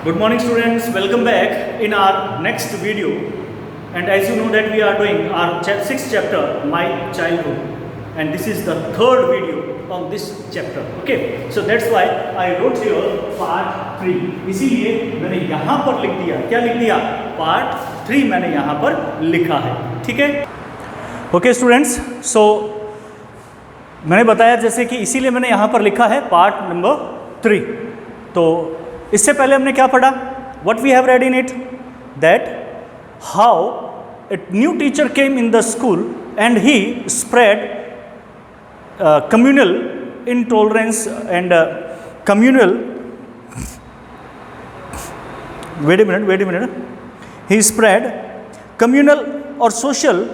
Good morning students, welcome back in our next video, and as you know that we are doing our 6th chapter My Childhood, and this is the 3rd video of this chapter. Okay, so that's why I wrote here part 3. इसीलिए मैंने यहाँ पर लिख दिया, क्या लिख दिया? part 3 मैंने यहाँ पर लिखा है, ठीक है? Okay students, so मैंने बताया जैसे कि इसीलिए मैंने यहाँ पर लिखा है पार्ट नंबर 3. तो इससे पहले हमने क्या पढ़ा? What we have read in it, that how a new teacher came in the school and he spread communal intolerance and communal. Wait a minute. He spread communal or social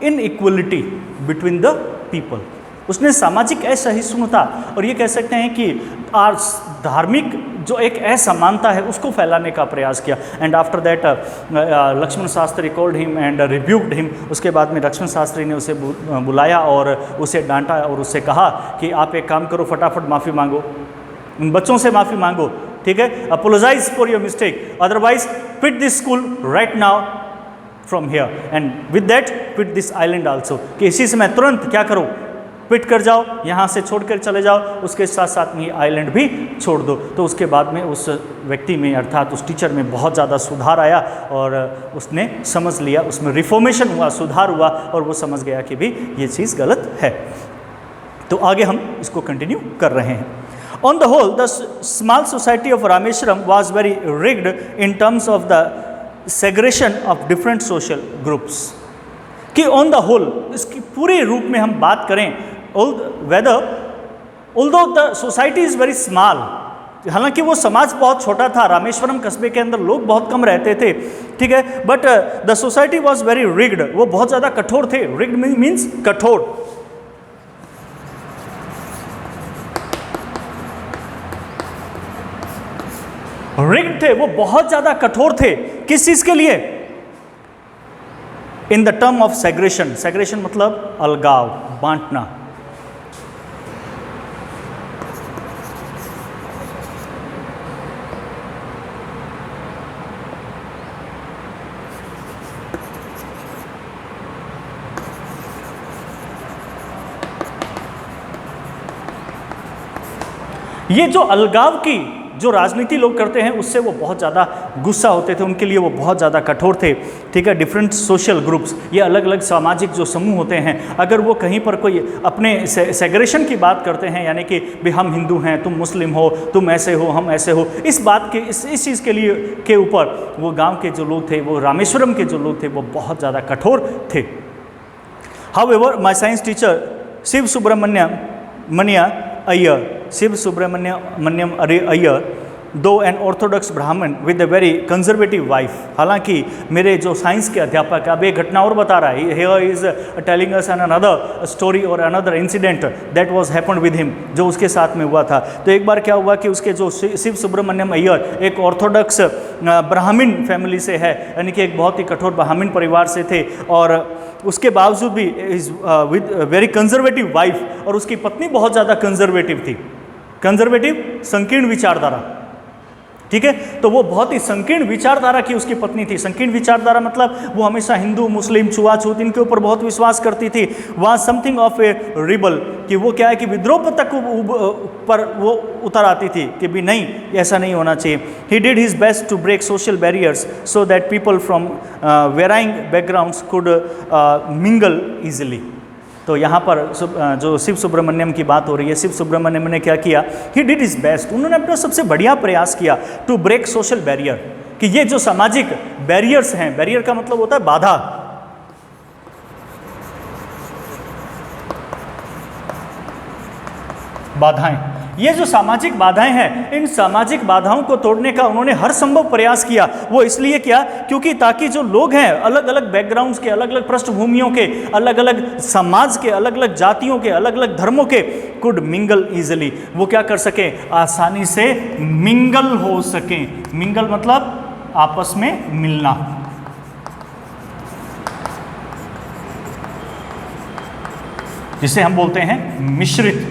inequality between the people. उसने सामाजिक असहिष्णुता और ये कह सकते हैं कि धार्मिक जो एक असमानता है उसको फैलाने का प्रयास किया. And after that Lakshman Shastri called him and rebuked him. उसके बाद में लक्ष्मण शास्त्री ने उसे बुलाया और उसे डांटा और उससे कहा कि आप एक काम करो, फटाफट माफ़ी मांगो, उन बच्चों से माफ़ी मांगो, ठीक है? Apologise for your mistake, otherwise quit this school right now from here and with that quit this island also. कि इसी समय तुरंत क्या करो, क्विट कर जाओ, यहाँ से छोड़कर चले जाओ, उसके साथ साथ में आइलैंड भी छोड़ दो. तो उसके बाद में उस व्यक्ति में अर्थात उस टीचर में बहुत ज़्यादा सुधार आया और उसने समझ लिया, उसमें रिफॉर्मेशन हुआ, सुधार हुआ और वो समझ गया कि भी ये चीज़ गलत है. तो आगे हम इसको कंटिन्यू कर रहे हैं. On the whole the small society of Rameswaram was very rigid in terms of the segregation of different social groups. कि ऑन द होल इसकी पूरे रूप में हम बात करें, although the society is very small, हालांकि वो समाज बहुत छोटा था, रामेश्वरम कस्बे के अंदर लोग बहुत कम रहते थे, ठीक है, but the society was very rigged. वो बहुत ज़्यादा कठोर थे. रिग्ड मीन्स कठोर. रिग्ड थे, वो बहुत ज़्यादा कठोर थे. किस चीज़ के लिए? In the term of segregation. Segregation मतलब अलगाव, बांटना. ये जो अलगाव की जो राजनीति लोग करते हैं उससे वो बहुत ज़्यादा गुस्सा होते थे, उनके लिए वो बहुत ज़्यादा कठोर थे, ठीक है. डिफरेंट सोशल ग्रुप्स, ये अलग अलग सामाजिक जो समूह होते हैं, अगर वो कहीं पर कोई अपने सेग्रेशन की बात करते हैं, यानी कि भी हम हिंदू हैं, तुम मुस्लिम हो, तुम ऐसे हो, हम ऐसे हो, इस बात के इस चीज़ के लिए के ऊपर वो गाँव के जो लोग थे, वो रामेश्वरम के जो लोग थे, वो बहुत ज़्यादा कठोर थे. However my science teacher Shiva Subramania Iyer, though an orthodox Brahmin with a very conservative wife. हालांकि मेरे जो साइंस के अध्यापक, अब एक घटना और बता रहा है, here is telling us an another story और another incident that was happened with him, जो उसके साथ में हुआ था. तो एक बार क्या हुआ कि उसके जो शिव सुब्रमण्यम अय्यर एक ऑर्थोडॉक्स ब्राह्मण फैमिली से है, यानी कि एक बहुत ही कठोर ब्राह्मण परिवार से थे, और उसके बावजूद भी is with very conservative wife, और उसकी पत्नी बहुत ज़्यादा कंजर्वेटिव थी. कंजर्वेटिव संकीर्ण विचारधारा, ठीक है. तो वो बहुत ही संकीर्ण विचारधारा की उसकी पत्नी थी. संकीर्ण विचारधारा मतलब वो हमेशा हिंदू, मुस्लिम, छुआछूत इनके ऊपर बहुत विश्वास करती थी. वहाँ समथिंग ऑफ ए रिबल, कि वो क्या है कि विद्रोह तक पर वो उतर आती थी कि भी नहीं, ऐसा नहीं होना चाहिए. He did his best to break social barriers so that people from varying backgrounds could mingle easily. तो यहाँ पर जो शिव सुब्रमण्यम की बात हो रही है, शिव सुब्रमण्यम ने क्या किया? ही डिड हिज बेस्ट, उन्होंने अपना सबसे बढ़िया प्रयास किया टू ब्रेक सोशल बैरियर, कि ये जो सामाजिक बैरियर्स हैं, बैरियर का मतलब होता है बाधा, बाधाएं. ये जो सामाजिक बाधाएं हैं, इन सामाजिक बाधाओं को तोड़ने का उन्होंने हर संभव प्रयास किया. वो इसलिए किया क्योंकि ताकि जो लोग हैं अलग अलग बैकग्राउंड्स के, अलग अलग पृष्ठभूमियों के, अलग अलग समाज के, अलग अलग जातियों के, अलग अलग धर्मों के, कुड मिंगल ईजिली, वो क्या कर सकें? आसानी से मिंगल हो सकें. मिंगल मतलब आपस में मिलना. जिसे हम बोलते हैं मिश्रित,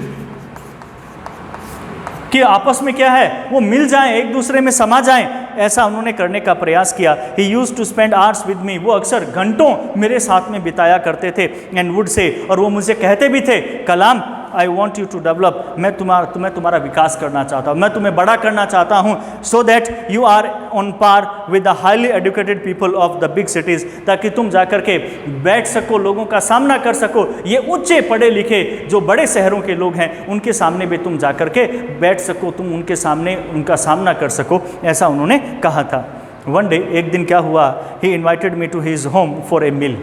कि आपस में क्या है, वो मिल जाएं, एक दूसरे में समा जाएं, ऐसा उन्होंने करने का प्रयास किया। He used to spend hours with me, वो अक्सर घंटों मेरे साथ में बिताया करते थे। एंड वुड से, और वो मुझे कहते भी थे, Kalam I want you to develop, मैं तुम्हारा विकास करना चाहता हूँ, मैं तुम्हें बड़ा करना चाहता हूँ, so that you are on par with the highly educated people of the big cities, ताकि तुम जाकर के बैठ सको, लोगों का सामना कर सको, ये उच्चे पढ़े लिखे जो बड़े शहरों के लोग हैं उनके सामने भी तुम जाकर के बैठ सको, तुम उनके सामने उनका सामना कर सको, ऐसा उन्होंने कहा था। वन डे, एक दिन क्या हुआ, he invited me to his home for a meal.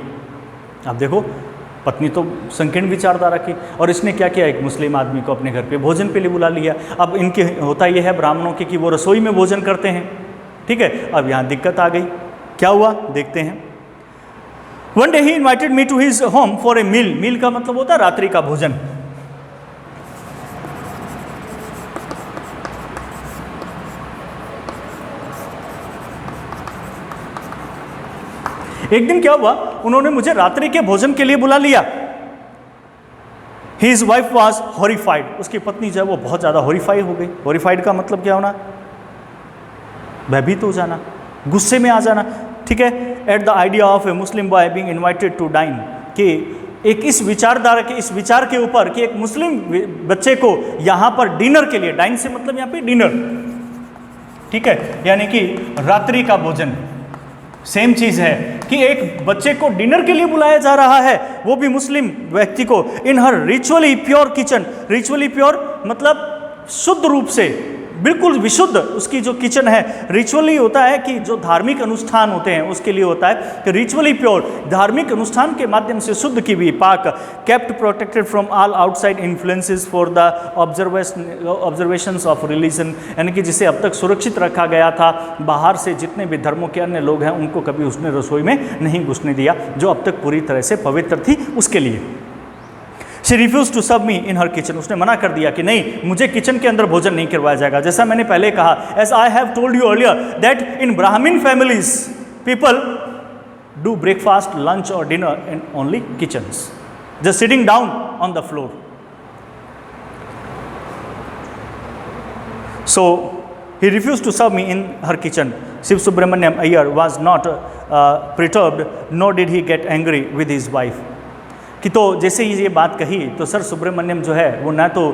अब देखो, पत्नी तो संकीर्ण विचारधारा की, और इसने क्या किया, एक मुस्लिम आदमी को अपने घर पे भोजन के लिए बुला लिया। अब इनके होता यह है ब्राह्मणों की कि वो रसोई में भोजन करते हैं, ठीक है। अब यहाँ दिक्कत आ गई, क्या हुआ देखते हैं। One day he invited me to his home for a meal. Meal का मतलब होता है रात्रि का भोजन। एक दिन क्या हुआ, उन्होंने मुझे रात्रि के भोजन के लिए बुला लिया। His wife was horrified, उसकी पत्नी जो है वो बहुत ज़्यादा हॉरिफाई हो गई। हॉरिफाइड का मतलब क्या होना, भयभीत हो जाना, गुस्से में आ जाना, ठीक है। At the idea of a Muslim boy being invited to dine, कि एक इस विचारधारा के, इस विचार के ऊपर कि एक मुस्लिम बच्चे को यहाँ पर डिनर के लिए, डाइन से मतलब यहाँ पे डिनर, ठीक है, यानी कि रात्रि का भोजन, सेम चीज है कि एक बच्चे को डिनर के लिए बुलाया जा रहा है, वो भी मुस्लिम व्यक्ति को, in her ritually pure kitchen. Ritually pure मतलब शुद्ध रूप से, बिल्कुल विशुद्ध उसकी जो किचन है। रिचुअली होता है कि जो धार्मिक अनुष्ठान होते हैं उसके लिए होता है कि रिचुअली प्योर, धार्मिक अनुष्ठान के माध्यम से शुद्ध की हुई, पाक, kept protected from all outside influences for the observations of religion, यानी कि जिसे अब तक सुरक्षित रखा गया था, बाहर से जितने भी धर्मों के अन्य लोग हैं उनको कभी उसने रसोई में नहीं घुसने दिया, जो अब तक पूरी तरह से पवित्र थी उसके लिए। She refused to serve me in her kitchen, उसने मना कर दिया कि नहीं, मुझे किचन के अंदर भोजन नहीं करवाया जाएगा। जैसा मैंने पहले कहा, as I have told you earlier that in Brahmin families people do breakfast, lunch or dinner in only kitchens, just sitting down on the floor. So he refused to serve me in her kitchen. Shiv Subramaniam Iyer was not perturbed, nor did he get angry with his wife. कि तो जैसे ही ये बात कही तो sir Subramaniam जो है वो ना तो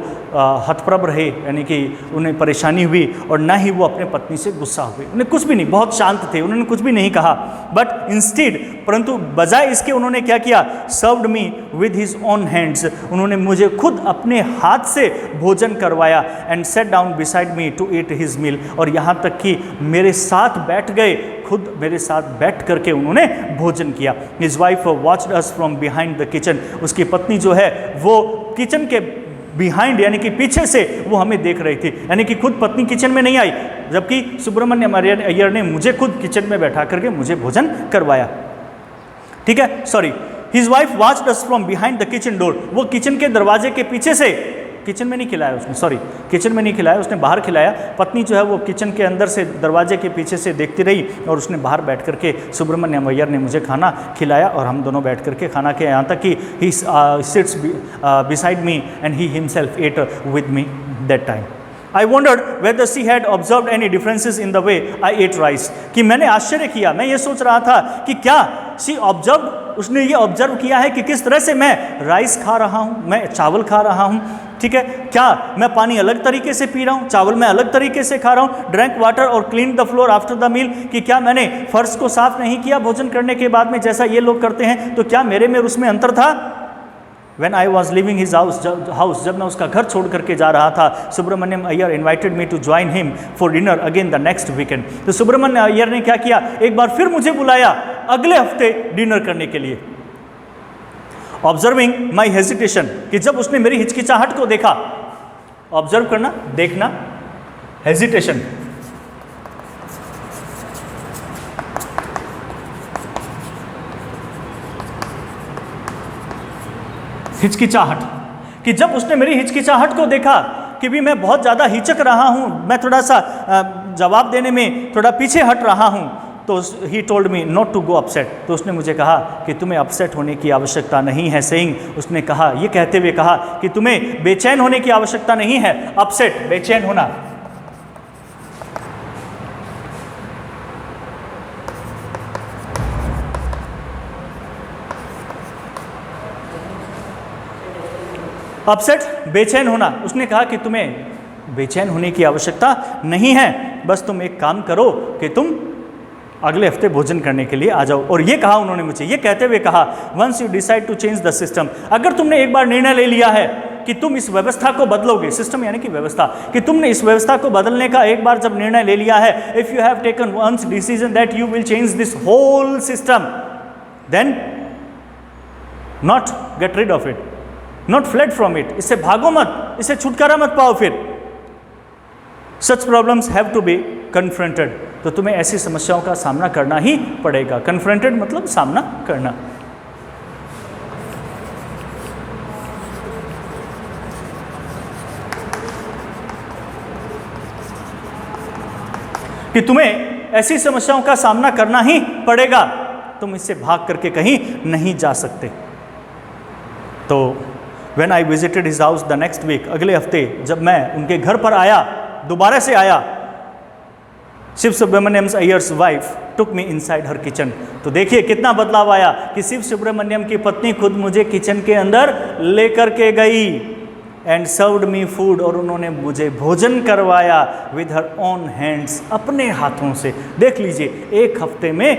हतप्रभ रहे, यानी कि उन्हें परेशानी हुई, और ना ही वो अपने पत्नी से गुस्सा हुए, उन्हें कुछ भी नहीं, बहुत शांत थे, उन्होंने कुछ भी नहीं कहा। बट इंस्टेड, परंतु बजाय इसके उन्होंने क्या किया, served me with his own hands, उन्होंने मुझे खुद अपने हाथ से भोजन करवाया। And sat down beside me to eat his meal, और यहाँ तक कि मेरे साथ बैठ गए, खुद मेरे साथ बैठ करके उन्होंने भोजन किया। His wife watched us from behind the kitchen, उसकी पत्नी जो है वो किचन के बिहाइंड यानी कि पीछे से वो हमें देख रही थी, यानी कि खुद पत्नी किचन में नहीं आई, जबकि सुब्रमण्यम अय्यर ने मुझे खुद किचन में बैठा करके मुझे भोजन करवाया, ठीक है। Sorry, his wife watched us from behind the kitchen door, वो किचन के दरवाजे के पीछे से, किचन में नहीं खिलाया उसने, सॉरी किचन में नहीं खिलाया, उसने बाहर खिलाया। पत्नी जो है वो किचन के अंदर से, दरवाजे के पीछे से देखती रही, और उसने बाहर बैठ करके सुब्रमण्यम अय्यर ने मुझे खाना खिलाया, और हम दोनों बैठ करके खाना खाया, यहाँ तक कि he sits beside me and he himself at with me that time. I wondered whether she had observed any differences in the way I ate rice, कि मैंने आश्चर्य किया, मैं ये सोच रहा था कि क्या she observed, उसने ये ऑब्जर्व किया है कि किस तरह से मैं राइस खा रहा हूँ, मैं चावल खा रहा हूँ, ठीक है, क्या मैं पानी अलग तरीके से पी रहा हूँ, चावल मैं अलग तरीके से खा रहा हूँ, ड्रैंक वाटर और clean the floor after the meal, कि क्या मैंने फर्श को साफ नहीं किया भोजन करने के बाद में जैसा ये लोग करते हैं, तो क्या मेरे में उसमें अंतर था। When I was leaving his house, जब मैं उसका घर छोड़ करके जा रहा था, Subramaniam Iyer invited me to join him for dinner again the next weekend, तो सुब्रमण्यम अय्यर ने क्या किया, एक बार फिर मुझे बुलाया अगले हफ्ते डिनर करने के लिए। ऑब्जर्विंग माई हेजिटेशन, कि जब उसने मेरी हिचकिचाहट को देखा, ऑब्जर्व करना, देखना, हेजिटेशन, हिचकिचाहट, कि जब उसने मेरी हिचकिचाहट को देखा कि भी मैं बहुत ज़्यादा हिचक रहा हूँ, मैं थोड़ा सा जवाब देने में थोड़ा पीछे हट रहा हूँ, तो he told me not to go upset, तो उसने मुझे कहा कि तुम्हें अपसेट होने की आवश्यकता नहीं है। सेइंग, उसने कहा, ये कहते हुए कहा कि तुम्हें बेचैन होने की आवश्यकता नहीं है। अपसेट, बेचैन होना। अपसेट, बेचैन होना। उसने कहा कि तुम्हें बेचैन होने की आवश्यकता नहीं है, बस तुम एक काम करो कि तुम अगले हफ्ते भोजन करने के लिए आ जाओ। और ये कहा उन्होंने मुझे, ये कहते हुए कहा, once you decide to change the system, अगर तुमने एक बार निर्णय ले लिया है कि तुम इस व्यवस्था को बदलोगे, सिस्टम यानी कि व्यवस्था, कि तुमने इस व्यवस्था को बदलने का एक बार जब निर्णय ले लिया है, if you have taken once decision that you will change this whole system, then not get rid of it, not fled from it, इससे भागो मत, इससे छुटकारा मत पाओ फिर। Such problems have to be confronted, तो तुम्हें ऐसी समस्याओं का सामना करना ही पड़ेगा। कन्फ्रंटेड मतलब सामना करना। कि तुम्हें ऐसी समस्याओं का सामना करना ही पड़ेगा, तुम इससे भाग करके कहीं नहीं जा सकते। तो When I visited his house the next week, अगले हफ्ते जब मैं उनके घर पर आया, दोबारा से आया, शिव सुब्रमण्यम अय्यर्स वाइफ टुक मी इनसाइड हर किचन, तो देखिए कितना बदलाव आया कि शिव सुब्रमण्यम की पत्नी खुद मुझे किचन के अंदर लेकर के गई, एंड सर्व्ड मी फूड, और उन्होंने मुझे भोजन करवाया विद हर ओन हैंड्स, अपने हाथों से। देख लीजिए, एक हफ्ते में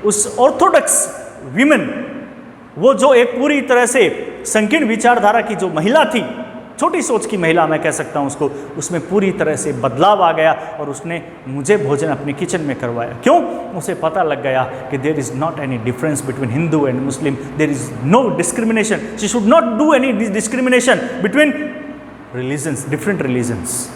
उस ऑर्थोडॉक्स विमेन, वो जो एक पूरी तरह से संकीर्ण विचारधारा की जो महिला थी, छोटी सोच की महिला मैं कह सकता हूँ उसको, उसमें पूरी तरह से बदलाव आ गया और उसने मुझे भोजन अपने किचन में करवाया। क्यों? उसे पता लग गया कि there is not any difference between Hindu and Muslim, there is no discrimination, she should not do any discrimination between religions, different religions.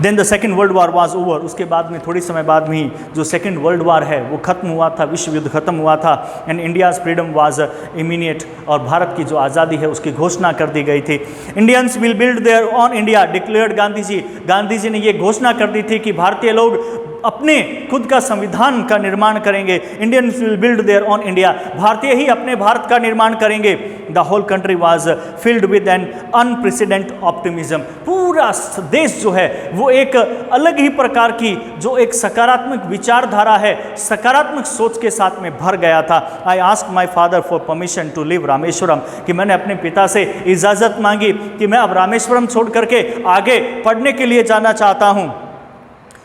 Then the Second World War was over, उसके बाद में थोड़ी समय बाद में ही जो सेकेंड वर्ल्ड वार है वो खत्म हुआ था, विश्व युद्ध खत्म हुआ था, and India's freedom was immediate, और भारत की जो आज़ादी है उसकी घोषणा कर दी गई थी। Indians will build their on India declared Gandhi ji, Gandhi ji ने ये घोषणा कर दी थी कि भारतीय लोग अपने खुद का संविधान का निर्माण करेंगे। Indians will build their on India, भारतीय ही अपने भारत का निर्माण करेंगे। The whole country was filled with an unprecedented optimism, पूरा देश जो है वो एक अलग ही प्रकार की जो एक सकारात्मक विचारधारा है, सकारात्मक सोच के साथ में भर गया था। I ask my father for permission to leave Rameswaram, कि मैंने अपने पिता से इजाज़त मांगी कि मैं अब रामेश्वरम छोड़ करके आगे पढ़ने के लिए जाना चाहता हूँ,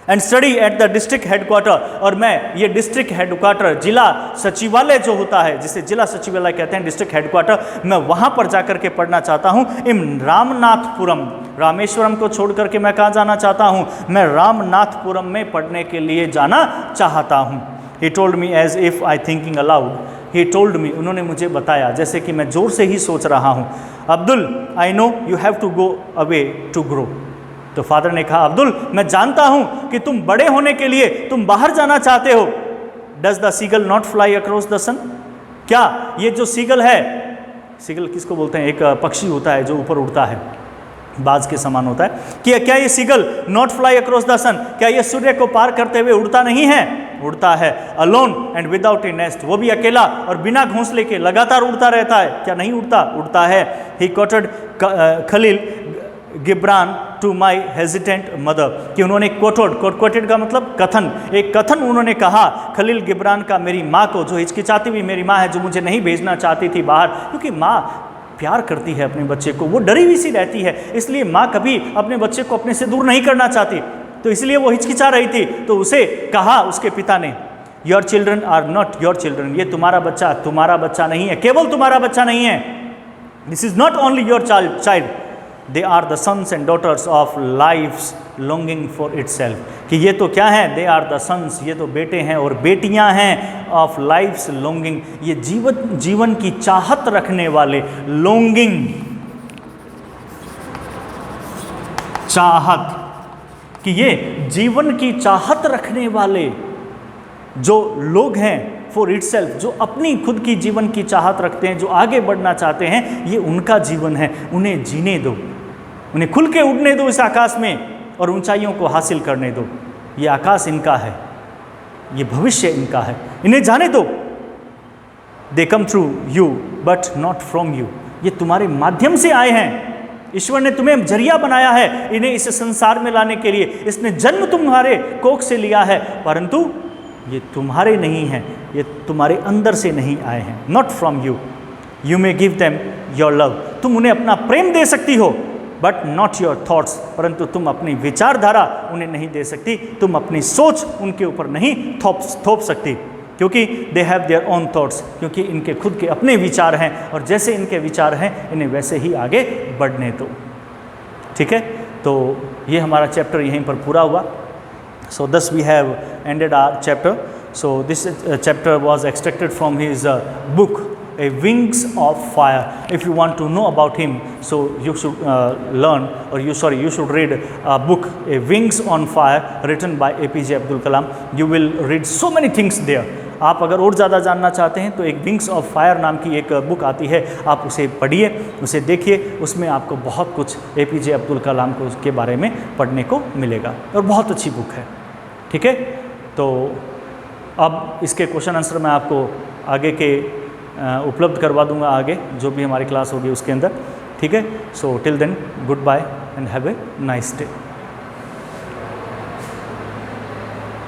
and study at the district headquarter, और मैं ये डिस्ट्रिक्ट हेडक्वार्टर, जिला सचिवालय जो होता है, जिसे जिला सचिवालय कहते हैं, डिस्ट्रिक्ट हेडक्वार्टर, मैं वहाँ पर जाकर के पढ़ना चाहता हूँ। इन रामनाथपुरम, रामेश्वरम को छोड़ करके मैं कहाँ जाना चाहता हूँ? मैं रामनाथपुरम में पढ़ने के लिए जाना चाहता हूँ। He told me as if I thinking aloud, he told me, उन्होंने मुझे बताया जैसे कि मैं जोर से ही सोच रहा हूँ, Abdul I know you have to go away to grow. तो फादर ने कहा, अब्दुल मैं जानता हूं कि तुम बड़े होने के लिए तुम बाहर जाना चाहते हो। Does the seagull not fly across the sun, क्या ये जो सीगल है, सीगल किसको बोलते हैं? एक पक्षी होता है जो ऊपर उड़ता है, बाज के समान होता है, कि क्या ये seagull not fly across the sun, क्या ये सूर्य को पार करते हुए उड़ता नहीं है? उड़ता है। Alone and without A nest, वो भी अकेला और बिना घोंसले के लगातार उड़ता रहता है, क्या नहीं उड़ता? उड़ता है। He quoted Khalil Gibran to my hesitant mother, कि उन्होंने कोटेड का मतलब कथन, एक कथन उन्होंने कहा खलील गिब्रान का मेरी माँ को, जो हिचकिचाती हुई मेरी माँ है, जो मुझे नहीं भेजना चाहती थी बाहर, क्योंकि माँ प्यार करती है अपने बच्चे को, वो डरी हुई सी रहती है, इसलिए माँ कभी अपने बच्चे को अपने से दूर नहीं करना चाहती, तो इसलिए वो हिचकिचा रही थी। तो उसे कहा उसके पिता ने, your children are not your children, ये तुम्हारा बच्चा नहीं है, केवल तुम्हारा बच्चा नहीं है, this is not only your child, they are the sons and daughters of life's longing for itself, कि ये तो क्या है? दे आर द सन्स, ये तो बेटे हैं और बेटियां हैं, ऑफ लाइफ्स लॉन्गिंग, ये जीवन की चाहत रखने वाले, लॉन्गिंग चाहत, कि ये जीवन की चाहत रखने वाले जो लोग हैं, फॉर इटसेल्फ, जो अपनी खुद की जीवन की चाहत रखते हैं, जो आगे बढ़ना चाहते हैं, ये उनका जीवन है, उन्हें जीने दो, उन्हें खुल के उड़ने दो इस आकाश में और ऊंचाइयों को हासिल करने दो, ये आकाश इनका है, ये भविष्य इनका है, इन्हें जाने दो। They come through you but not from you, ये तुम्हारे माध्यम से आए हैं। ईश्वर ने तुम्हें जरिया बनाया है इन्हें इस संसार में लाने के लिए। इसने जन्म तुम्हारे कोख से लिया है, परंतु ये तुम्हारे नहीं हैं, ये तुम्हारे अंदर से नहीं आए हैं। Not from you, you may give them your love, तुम उन्हें अपना प्रेम दे सकती हो, बट नॉट योर थॉट्स, परंतु तुम अपनी विचारधारा उन्हें नहीं दे सकती, तुम अपनी सोच उनके ऊपर नहीं थोप सकती, क्योंकि they have their own thoughts, क्योंकि इनके खुद के अपने विचार हैं, और जैसे इनके विचार हैं इन्हें वैसे ही आगे बढ़ने दो। ठीक है, तो ये हमारा चैप्टर यहीं पर पूरा हुआ। सो thus we have ended our chapter. So this chapter was extracted from his book A Wings of Fire. If you want to know about him, so you should learn, or you should read a book, A Wings on Fire, written by APJ Abdul Kalam. You will read so many things there. आप अगर और ज़्यादा जानना चाहते हैं तो एक wings of fire नाम की एक बुक आती है, आप उसे पढ़िए, उसे देखिए, उसमें आपको बहुत कुछ APJ अब्दुल कलाम को के बारे में पढ़ने को मिलेगा, और बहुत अच्छी बुक है। ठीक है, तो अब इसके क्वेश्चन आंसर मैं आपको आगे के उपलब्ध करवा दूंगा, आगे जो भी हमारी क्लास होगी उसके अंदर। ठीक है, so till then goodbye and have a nice day.